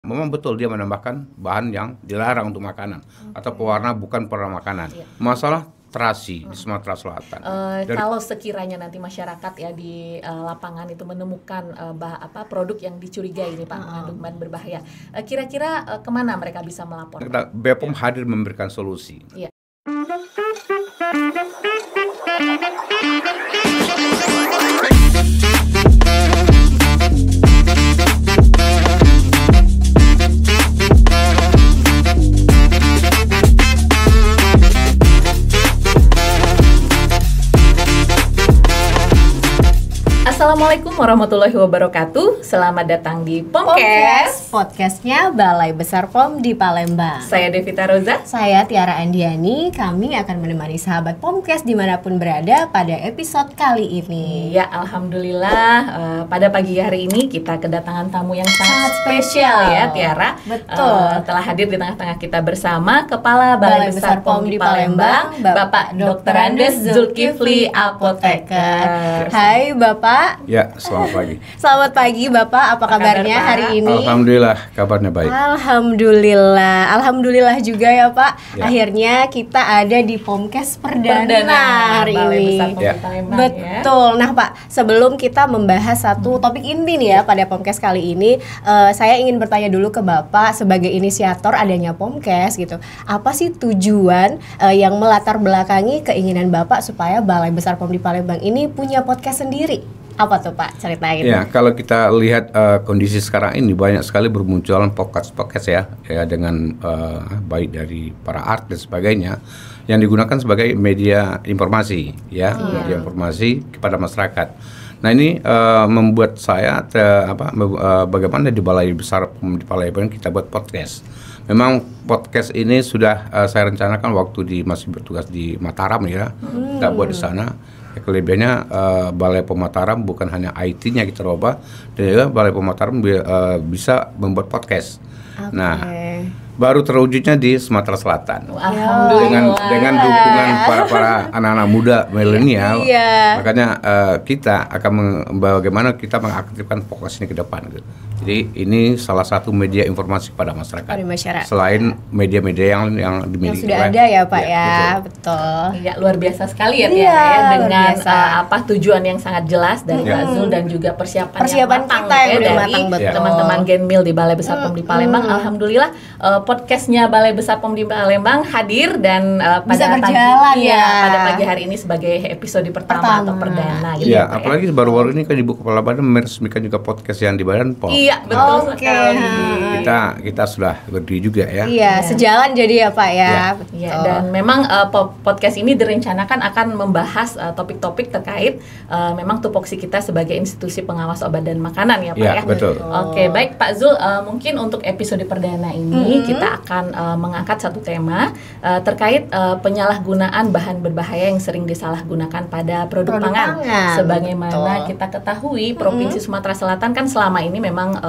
Memang betul dia menambahkan bahan yang dilarang untuk makanan atau pewarna bukan pewarna makanan. Masalah terasi di Sumatera Selatan. Kalau sekiranya nanti masyarakat ya di lapangan itu menemukan produk yang dicurigai ini Pak mengandung bahan berbahaya, kira-kira kemana mereka bisa melapor? BPOM hadir memberikan solusi. Iya. Assalamualaikum warahmatullahi wabarakatuh. Selamat datang di Pomkes, podcastnya Balai Besar POM di Palembang. Saya Devita Roza. Saya Tiara Andiani. Kami akan menemani sahabat Pomkes dimanapun berada pada episode kali ini. Ya, alhamdulillah pada pagi hari ini kita kedatangan tamu yang sangat spesial ya Tiara. Betul. Telah hadir di tengah-tengah kita bersama Kepala Balai Besar POM di Palembang, Bapak Dr. Andes Zulkifli Apoteker. Hai Bapak. Ya, selamat pagi. Selamat pagi Bapak, apa kabarnya hari ini? Alhamdulillah, kabarnya baik. Alhamdulillah juga ya Pak. Ya. Akhirnya kita ada di Pomkes Perdana hari Balai ini. Besar POM di Palembang, betul. Ya. Nah Pak, sebelum kita membahas satu topik inti nih ya pada Pomkes kali ini, saya ingin bertanya dulu ke Bapak sebagai inisiator adanya Pomkes gitu. Apa sih tujuan yang melatar belakangi keinginan Bapak supaya Balai Besar POM di Palembang ini punya podcast sendiri? Apa tuh Pak? Ceritain. Ya, kalau kita lihat kondisi sekarang ini banyak sekali bermunculan podcast ya dengan baik dari para artis dan sebagainya yang digunakan sebagai media informasi ya, media informasi kepada masyarakat. Nah ini membuat saya bagaimana di Balai Besar POM di Palembang kita buat podcast. Memang podcast ini sudah saya rencanakan waktu masih bertugas di Mataram ya, kita buat di sana. Ya, kelebihannya Balai POM Mataram bukan hanya IT-nya kita rubah, dan juga Balai POM Mataram bisa membuat podcast. Okay. Nah, baru terwujudnya di Sumatera Selatan. Dengan dukungan para anak-anak muda milenial. Makanya kita akan bagaimana kita mengaktifkan fokus ini ke depan gitu. Jadi ini salah satu media informasi pada masyarakat. Selain media-media yang dimiliki. Yang sudah ada ya Pak ya. Betul. Iya, luar biasa sekali ya Tiara ya, dengan tujuan yang sangat jelas dari Pak Zul dan juga persiapan yang matang kita yang udah matang dari teman-teman Genmil di Balai Besar POM di Palembang. Alhamdulillah podcastnya Balai Besar POM di Palembang hadir dan pada pagi hari ini sebagai episode pertama atau perdana gitu ya. Apalagi baru-baru ini kan Ibu Kepala Badan meresmikan juga podcast yang di Badan POM. Iya, betul sekali. Kita sudah berdiri juga ya. Iya, sejalan jadi ya Pak ya. Iya, dan memang podcast ini direncanakan akan membahas topik-topik terkait memang tupoksi kita sebagai institusi pengawas obat dan makanan ya Pak ya. Betul. Oke, baik Pak Zul, mungkin untuk episode perdana ini kita akan mengangkat satu tema terkait penyalahgunaan bahan berbahaya yang sering disalahgunakan pada produk pangan. Sebagaimana kita ketahui Provinsi Sumatera Selatan kan selama ini memang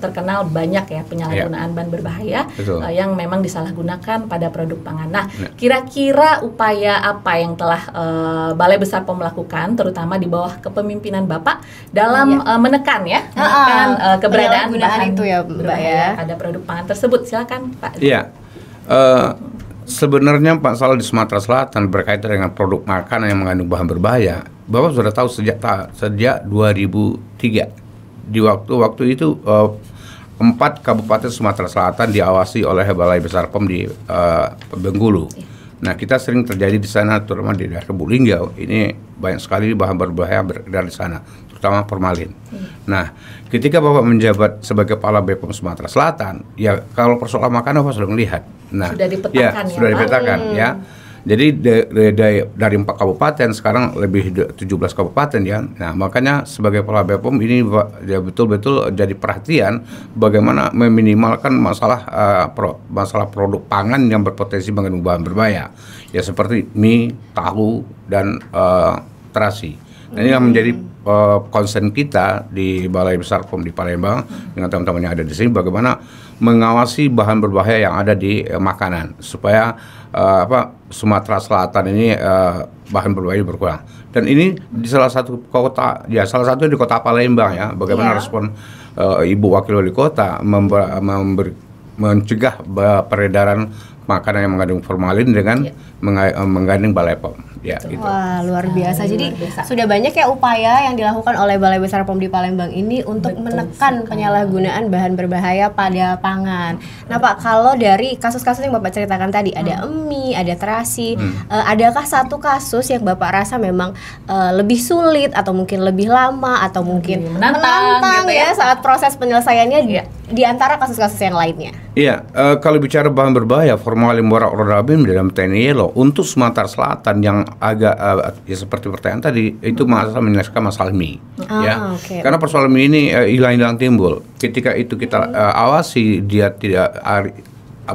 terkenal banyak ya penyalahgunaan bahan berbahaya yang memang disalahgunakan pada produk pangan. Nah, kira-kira upaya apa yang telah Balai Besar POM melakukan, terutama di bawah kepemimpinan Bapak dalam menekan keberadaan bahan itu ya Mbak ya pada produk pangan tersebut? Silakan Pak. Iya. Sebenarnya Pak Salah di Sumatera Selatan berkaitan dengan produk makanan yang mengandung bahan berbahaya, Bapak sudah tahu sejak 2003. Di waktu itu 4 kabupaten Sumatera Selatan diawasi oleh Balai Besar POM di Bengkulu. Nah, kita sering terjadi di sana, terutama di daerah Bulinggau. Ini banyak sekali bahan berbahaya beredar di sana, terutama formalin. Nah, ketika Bapak menjabat sebagai Kepala BPOM Sumatera Selatan, ya kalau persoalan makanan Bapak sudah melihat. Nah, sudah dipetakan sudah dipetakan ya. Jadi dari 4 kabupaten sekarang lebih 17 kabupaten ya. Nah, makanya sebagai Kepala BPOM ini ya betul-betul jadi perhatian bagaimana meminimalkan masalah produk pangan yang berpotensi mengandung bahan berbahaya. Ya seperti mie, tahu dan terasi. Nah, ini yang menjadi concern kita di Balai Besar POM di Palembang dengan teman-teman yang ada di sini, bagaimana mengawasi bahan berbahaya yang ada di makanan supaya Sumatera Selatan ini bahan berbahaya berkurang. Dan ini di salah satu kota, ya salah satu di kota Palembang ya, bagaimana respon Ibu Wakil Wali Kota mencegah peredaran makanan yang mengandung formalin dengan menggandeng Balai POM. Ya, gitu. Wah, luar biasa. Jadi luar biasa. sudah banyak ya upaya yang dilakukan oleh Balai Besar POM di Palembang ini untuk menekan penyalahgunaan bahan berbahaya pada pangan. Nah Pak, kalau dari kasus-kasus yang Bapak ceritakan tadi, ada EMI, ada terasi, adakah satu kasus yang Bapak rasa memang lebih sulit atau mungkin lebih lama atau mungkin menantang gitu ya saat proses penyelesaiannya di antara kasus-kasus yang lainnya? Iya, kalau bicara bahan berbahaya, formalin, borak-rodamine dalam TNI Yellow untuk Sumatera Selatan yang agak ya seperti pertanyaan tadi itu menyelesaikan masalah mie, ya. Okay. Karena persoalan mie ini hilang-hilang timbul. Ketika itu kita awasi dia tidak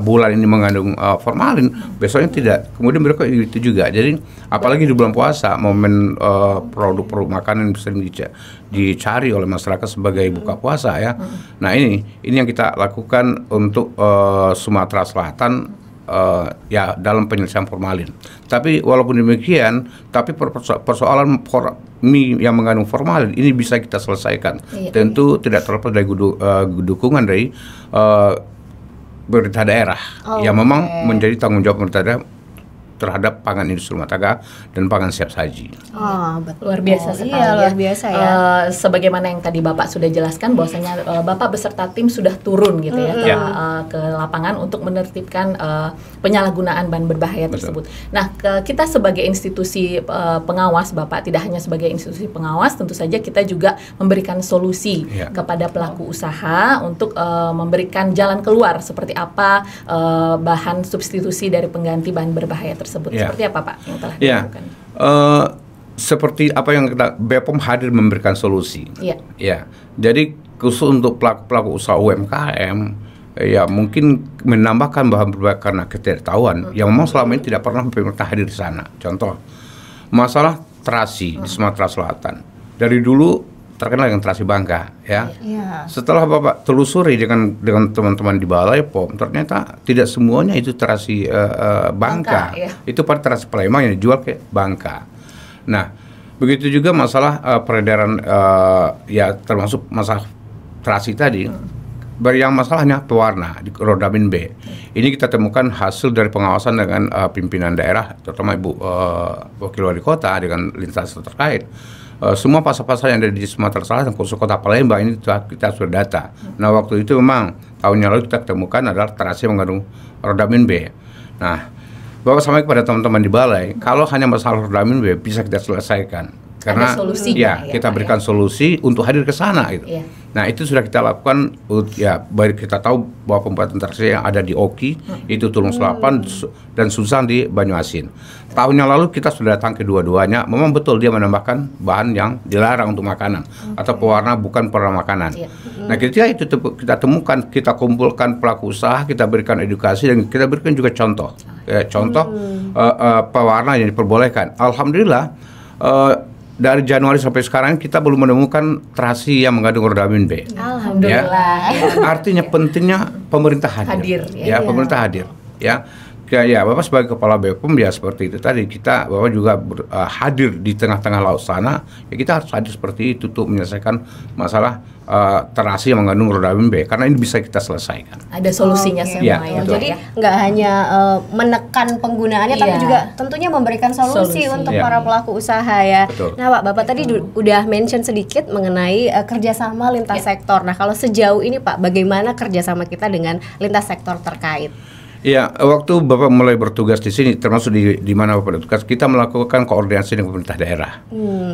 bulan ini mengandung formalin, besoknya tidak. Kemudian mereka itu juga. Jadi apalagi di bulan puasa, momen produk-produk makanan bisa dicari oleh masyarakat sebagai buka puasa ya. Nah ini yang kita lakukan untuk Sumatera Selatan. Ya dalam penyelesaian formalin. Tapi walaupun demikian, tapi persoalan mie yang mengandung formalin ini bisa kita selesaikan. Tentu tidak terlepas dari dukungan dari pemerintah daerah yang memang menjadi tanggung jawab pemerintah daerah terhadap pangan industri rumah tangga dan pangan siap saji. Betul. Luar biasa sekali. Iya, luar biasa ya. Sebagaimana yang tadi Bapak sudah jelaskan bahwasanya Bapak beserta tim sudah turun gitu ya ke lapangan untuk menertibkan penyalahgunaan bahan berbahaya tersebut. Nah, kita sebagai institusi pengawas, Bapak tidak hanya sebagai institusi pengawas, tentu saja kita juga memberikan solusi kepada pelaku usaha untuk memberikan jalan keluar seperti apa bahan substitusi dari pengganti bahan berbahaya tersebut. Seperti apa Pak yang telah dilakukan? Seperti apa yang kita BPOM hadir memberikan solusi. Ya. Jadi khusus untuk pelaku usaha UMKM ya mungkin menambahkan bahan berbahaya karena ketidaktahuan yang memang selama ini tidak pernah pemerintah hadir di sana. Contoh masalah terasi di Sumatera Selatan. Dari dulu terkenal dengan terasi Bangka ya. Setelah Bapak telusuri dengan teman-teman di Balai POM, ternyata tidak semuanya itu terasi Bangka. Itu pada terasi Palembang yang dijual ke Bangka. Nah, begitu juga masalah peredaran ya termasuk masalah terasi tadi. Yang masalahnya pewarna di Rodamin B. Ini kita temukan hasil dari pengawasan dengan pimpinan daerah, terutama Ibu Wakil Wali Kota dengan lintas terkait. Semua pasar-pasar yang ada di Sumatera Selatan, khusus Kota Palembang ini kita sudah data. Nah waktu itu memang tahun yang lalu kita temukan adalah terasi mengandung Rodamin B. Nah, Bapak sampaikan kepada teman-teman di Balai, kalau hanya masalah Rodamin B bisa kita selesaikan. Karena kita berikan solusi untuk hadir ke sana gitu. Nah itu sudah kita lakukan ya, baik kita tahu bahwa pembuatan terasi yang ada di Oki itu Tulung Selapan dan Susang di Banyuasin. Tahun yang lalu kita sudah datang kedua-duanya, memang betul dia menambahkan bahan yang dilarang untuk makanan atau pewarna bukan pewarna makanan. Nah ketika itu kita temukan, kita kumpulkan pelaku usaha, kita berikan edukasi dan kita berikan juga contoh pewarna yang diperbolehkan. Alhamdulillah dari Januari sampai sekarang kita belum menemukan terasi yang mengandung Rodamin B. Alhamdulillah. Artinya pentingnya pemerintah hadir. Pemerintah hadir. Ya, Bapak sebagai kepala BPOM ya seperti itu tadi, Bapak juga hadir di tengah-tengah laut sana. Ya kita harus hadir seperti itu untuk menyelesaikan masalah terasi yang mengandung Rodamin B, karena ini bisa kita selesaikan. Ada solusinya semua ya. Jadi nggak hanya menekan penggunaannya, tapi juga tentunya memberikan solusi untuk para pelaku usaha ya. Betul. Nah Pak, Bapak tadi udah mention sedikit mengenai kerjasama lintas sektor. Nah kalau sejauh ini Pak, bagaimana kerjasama kita dengan lintas sektor terkait? Ya, waktu Bapak mulai bertugas di sini, termasuk di mana Bapak bertugas, kita melakukan koordinasi dengan pemerintah daerah.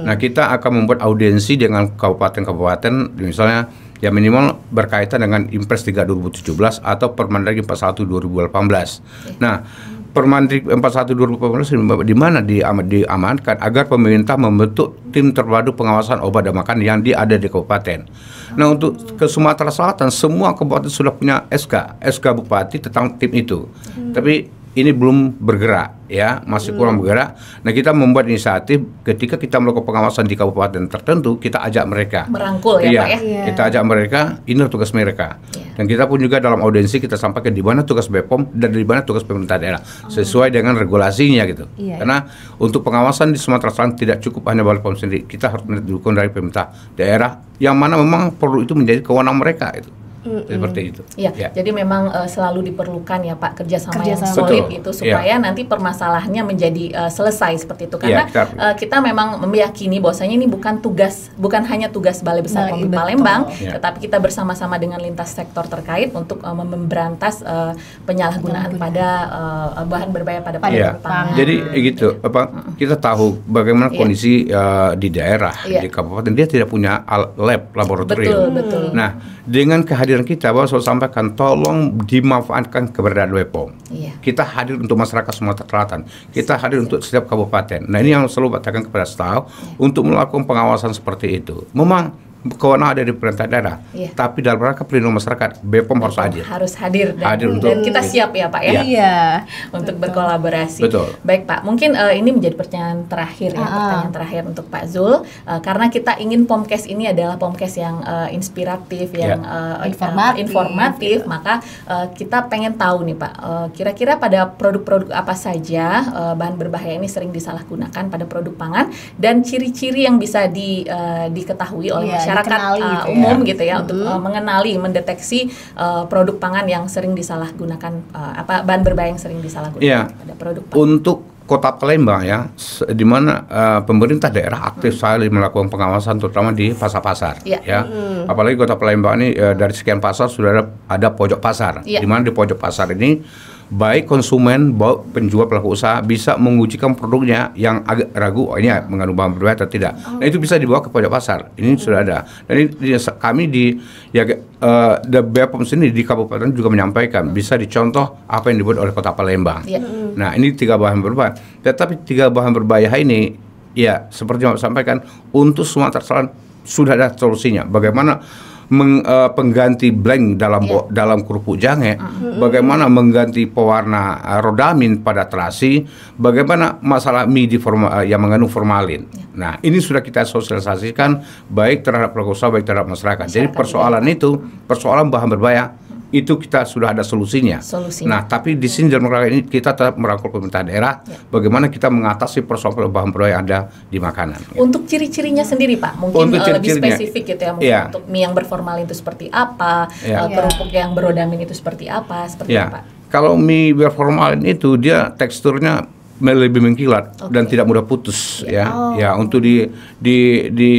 Nah, kita akan membuat audiensi dengan kabupaten-kabupaten, misalnya ya minimal berkaitan dengan Impres 3 2017 atau Permendagri 41 2018. Nah, Permendagri 41 2018 di mana diamankan agar pemerintah membentuk tim terpadu pengawasan obat dan makanan yang ada di kabupaten. Nah untuk ke Sumatera Selatan semua kabupaten sudah punya SK Bupati tentang tim itu. Tapi ini belum bergerak ya, masih kurang bergerak. Nah, kita membuat inisiatif ketika kita melakukan pengawasan di kabupaten tertentu, kita ajak mereka merangkul ya, Pak ya. Kita ajak mereka, ini tugas mereka. Dan kita pun juga dalam audiensi kita sampaikan di mana tugas BPOM dan di mana tugas pemerintah daerah sesuai dengan regulasinya gitu. Karena untuk pengawasan di Sumatera Selatan tidak cukup hanya BPOM sendiri, kita harus mendukung dari pemerintah daerah yang mana memang perlu itu menjadi kewenangan mereka itu. Seperti itu. Ya. Jadi memang selalu diperlukan ya Pak kerjasama yang solid itu supaya nanti permasalahannya menjadi selesai seperti itu. Karena kita memang meyakini bahwasanya ini bukan hanya tugas Balai Besar POM Palembang, tetapi kita bersama-sama dengan lintas sektor terkait untuk memberantas penyalahgunaan pada bahan berbahaya pada produk pangan. Jadi gitu, kita tahu bagaimana kondisi di daerah di kabupaten, dia tidak punya lab laboratorium. Betul. Nah, dengan kehadiran kita, bahwa saya sampaikan, tolong dimanfaatkan keberadaan BPOM. Kita hadir untuk masyarakat Sumatera Selatan, kita hadir untuk setiap kabupaten. Nah, ini yang selalu katakan kepada staf untuk melakukan pengawasan seperti itu. Memang kewenangan ada di pemerintah daerah, tapi dalam rangka perlindungan masyarakat, BPOM harus hadir. Harus hadir dan kita siap ya Pak ya, untuk berkolaborasi. Baik Pak, mungkin ini menjadi pertanyaan terakhir pertanyaan terakhir untuk Pak Zul, karena kita ingin POMKes ini adalah POMKes yang inspiratif, yang informatif, maka kita pengen tahu nih Pak, kira-kira pada produk-produk apa saja bahan berbahaya ini sering disalahgunakan pada produk pangan, dan ciri-ciri yang bisa diketahui oleh masyarakat umum gitu ya, untuk mengenali, mendeteksi produk pangan yang sering disalahgunakan, bahan berbahaya yang sering disalahgunakan pada produk pangan. Untuk Kota Palembang ya, di mana pemerintah daerah aktif sekali melakukan pengawasan, terutama di pasar-pasar. Apalagi Kota Palembang ini dari sekian pasar sudah ada pojok pasar, di mana di pojok pasar ini baik konsumen, baik penjual, pelaku usaha bisa mengujikan produknya yang agak ragu, ini mengandung bahan berbahaya atau tidak. Nah, itu bisa dibawa ke pojok pasar. Ini sudah ada. Dan kami di BPOM sini di kabupaten juga menyampaikan bisa dicontoh apa yang dibuat oleh Kota Palembang. Nah, ini 3 bahan berbahaya. Tetapi 3 bahan berbahaya ini, ya seperti yang saya sampaikan, untuk Sumatera Selatan sudah ada solusinya. Bagaimana pengganti blank dalam kerupuk jange, bagaimana mengganti pewarna rodamin pada terasi, bagaimana masalah mie yang mengandung formalin. Nah, ini sudah kita sosialisasikan baik terhadap pelaku usaha, baik terhadap masyarakat. Jadi persoalan bahan berbahaya itu kita sudah ada solusinya. Nah, tapi di sini dalam rangka ini kita tetap merangkul pemerintah daerah, bagaimana kita mengatasi persoalan bahan berbahaya yang ada di makanan. Untuk ciri-cirinya sendiri Pak, mungkin lebih spesifik gitu ya, mungkin untuk mie yang berformalin itu seperti apa, kerupuk yang berodamin itu seperti apa, apa? Kalau mie berformalin itu dia teksturnya lebih mengkilat dan tidak mudah putus ya. Untuk di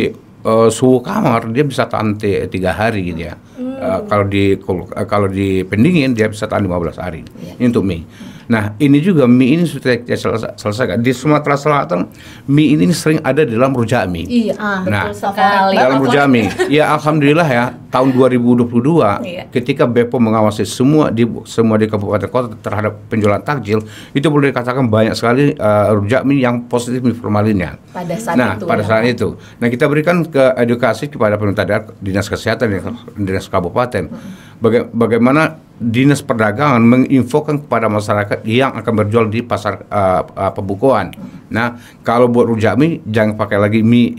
suhu kamar dia bisa tahan 3 hari gitu ya. Kalau di pendingin dia bisa tahan 15 hari. Ini untuk mie. Nah, ini juga mie ini sudah selesai. Di Sumatera Selatan mie ini sering ada di dalam rujak mie. Nah, dalam rujak mie. Ya, alhamdulillah ya, tahun 2022 ketika BPOM mengawasi semua di kabupaten kota terhadap penjualan takjil, itu boleh dikatakan banyak sekali rujak mie yang positif mie formalinnya. Pada saat itu. Nah, kita berikan ke edukasi kepada pemerintah daerah, dinas kesehatan, dinas kabupaten. Bagaimana dinas perdagangan menginfokan kepada masyarakat yang akan berjual di pasar pembukuan. Nah, kalau buat rujak mie jangan pakai lagi mie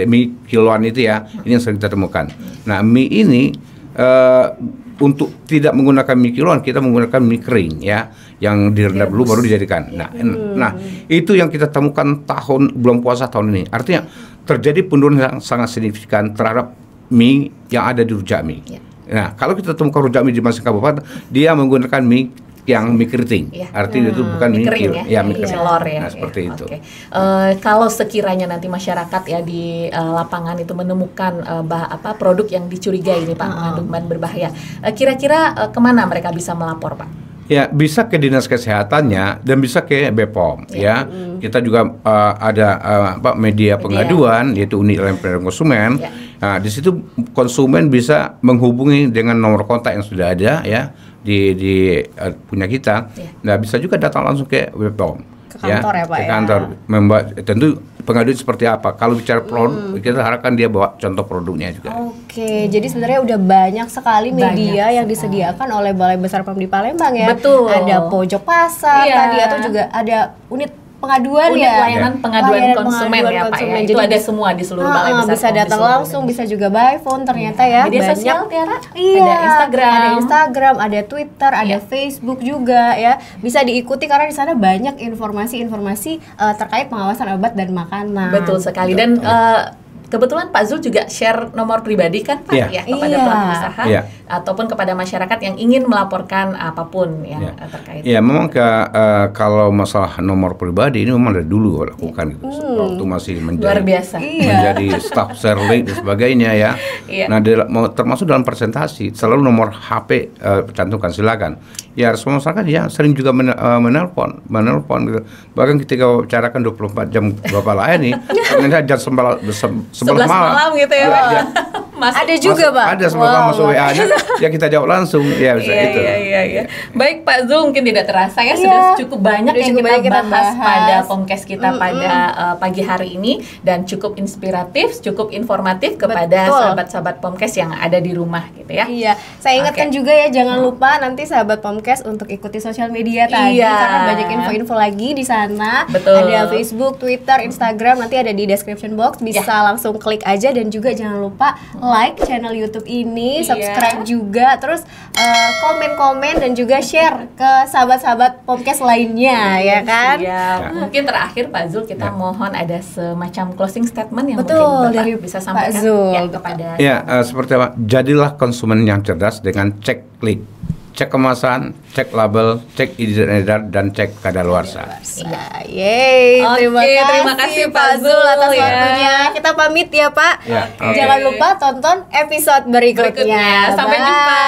mie kiloan itu ya. Ini yang sering kita temukan. Nah, mie ini untuk tidak menggunakan mie kiloan, kita menggunakan mie kering ya, yang direndam dulu baru dijadikan. Nah, itu yang kita temukan bulan puasa tahun ini. Artinya terjadi penurunan yang sangat signifikan terhadap mie yang ada di rujak mie. Nah, kalau kita temukan rujak mie di masing kabupaten, dia menggunakan mie yang mie keriting. Artinya itu bukan mie kering mie celor ya. Nah, seperti itu. Kalau sekiranya nanti masyarakat ya di lapangan itu menemukan produk yang dicurigai ini Pak mengandung bahan berbahaya, kira-kira kemana mereka bisa melapor Pak? Ya, bisa ke dinas kesehatannya dan bisa ke BPOM ya. Kita juga ada media pengaduan yaitu Unit Layanan Perlindungan Konsumen. Nah, di situ konsumen bisa menghubungi dengan nomor kontak yang sudah ada ya di punya kita. Nah, bisa juga datang langsung ke BPOM. Ke kantor ya Pak ke kantor. Tentu pengaduan seperti apa. Kalau bicara produk, kita harapkan dia bawa contoh produknya juga. Oke, jadi sebenarnya udah banyak sekali media yang disediakan oleh Balai Besar Pemdi Palembang ya. Betul. Ada pojok pasar tadi, atau juga ada unit pengaduan unit layanan pengaduan konsumen ya Pak ya. Itu ada semua di seluruh Balai Besar. Bisa datang langsung, bisa juga by phone ternyata ya. Media banyak sosial Tiara. Iya, ada Instagram, ada Twitter, ada Facebook juga ya. Bisa diikuti karena di sana banyak informasi-informasi terkait pengawasan obat dan makanan. Betul sekali. Dan kebetulan Pak Zul juga share nomor pribadi kan Pak ya kepada pelaku usaha ataupun kepada masyarakat yang ingin melaporkan apapun yang terkait. Ya memang kalau masalah nomor pribadi ini memang dari dulu lakukan waktu masih luar biasa. menjadi staff serling dan sebagainya ya. Nah termasuk dalam presentasi selalu nomor HP cantumkan, silakan. Ya semua masyarakat ya sering juga menelpon gitu. Bahkan ketika bicarakan 24 jam Bapak lain nih, ternyata jam 11 malam gitu ya Pak. Ada juga Pak. Ada semoga masuk WA-nya. Ya kita jawab langsung ya bisa gitu. Iya. Baik Pak Zul, mungkin tidak terasa ya sudah cukup banyak yang kita bahas pada Pomkes kita pada pagi hari ini, dan cukup inspiratif, cukup informatif kepada sahabat-sahabat Pomkes yang ada di rumah gitu ya. Iya, saya ingatkan juga ya, jangan lupa nanti sahabat Pomkes untuk ikuti sosial media tadi karena banyak info-info lagi di sana. Betul. Ada Facebook, Twitter, Instagram, nanti ada di description box, bisa langsung klik aja. Dan juga jangan lupa like channel YouTube ini, subscribe juga, terus komen-komen dan juga share ke sahabat-sahabat Pomkes lainnya ya kan. Mungkin terakhir Pak Zul kita mohon ada semacam closing statement yang mungkin dari bisa sampaikan kepada seperti apa? Jadilah konsumen yang cerdas dengan cek klik. Cek kemasan, cek label, cek izin edar, dan cek kadaluarsa. Yeay, terima kasih Pak Zul atas waktunya. Kita pamit ya Pak. Jangan lupa tonton episode berikutnya. Sampai jumpa.